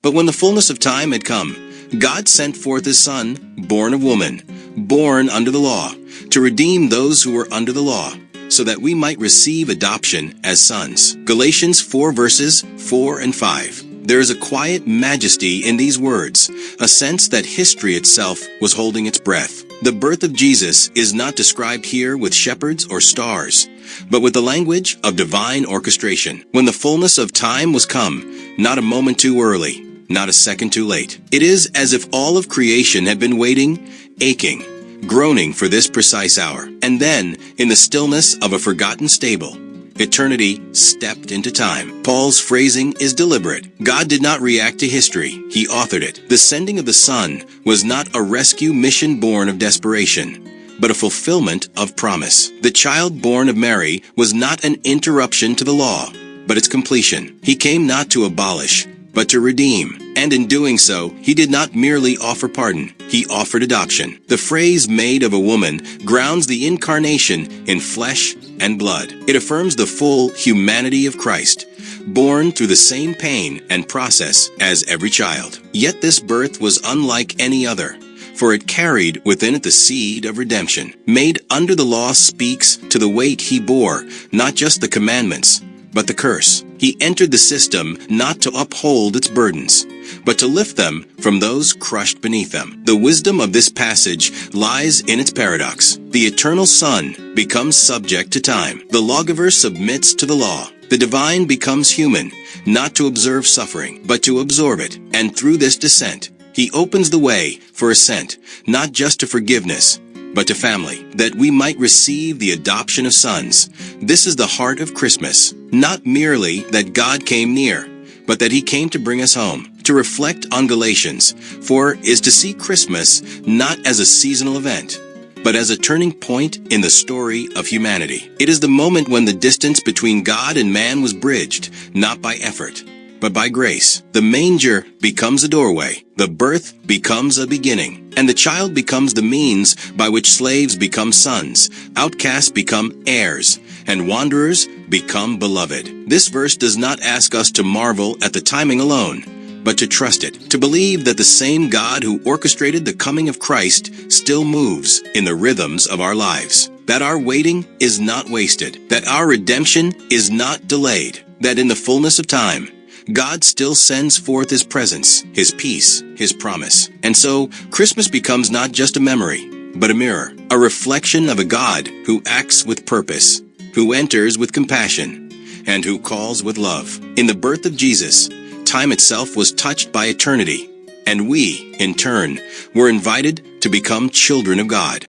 But when the fullness of time had come, God sent forth his Son, born of woman, born under the law, to redeem those who were under the law, so that we might receive adoption as sons. Galatians 4 verses 4 and 5. There is a quiet majesty in these words, a sense that history itself was holding its breath. The birth of Jesus is not described here with shepherds or stars, but with the language of divine orchestration. When the fullness of time was come, not a moment too early, not a second too late. It is as if all of creation had been waiting, aching, groaning for this precise hour. And then, in the stillness of a forgotten stable, eternity stepped into time. Paul's phrasing is deliberate. God did not react to history. He authored it. The sending of the Son was not a rescue mission born of desperation, but a fulfillment of promise. The child born of Mary was not an interruption to the law, but its completion. He came not to abolish, but to redeem. And in doing so, he did not merely offer pardon, he offered adoption. The phrase "made of a woman" grounds the incarnation in flesh and blood. It affirms the full humanity of Christ, born through the same pain and process as every child. Yet this birth was unlike any other, for it carried within it the seed of redemption. Made under the law speaks to the weight he bore, not just the commandments, but the curse. He entered the system not to uphold its burdens, but to lift them from those crushed beneath them. The wisdom of this passage lies in its paradox. The eternal Son becomes subject to time. The lawgiver submits to the law. The divine becomes human, not to observe suffering, but to absorb it. And through this descent, he opens the way for ascent, not just to forgiveness, but to family, that we might receive the adoption of sons. This is the heart of Christmas. Not merely that God came near, but that he came to bring us home. To reflect on Galatians 4 is to see Christmas not as a seasonal event, but as a turning point in the story of humanity. It is the moment when the distance between God and man was bridged, not by effort, but by grace. The manger becomes a doorway, the birth becomes a beginning, and the child becomes the means by which slaves become sons, outcasts become heirs, and wanderers become beloved. This verse does not ask us to marvel at the timing alone, but to trust it, to believe that the same God who orchestrated the coming of Christ still moves in the rhythms of our lives, that our waiting is not wasted, that our redemption is not delayed, that in the fullness of time, God still sends forth his presence, his peace, his promise. And so, Christmas becomes not just a memory, but a mirror, a reflection of a God who acts with purpose, who enters with compassion, and who calls with love. In the birth of Jesus, time itself was touched by eternity, and we, in turn, were invited to become children of God.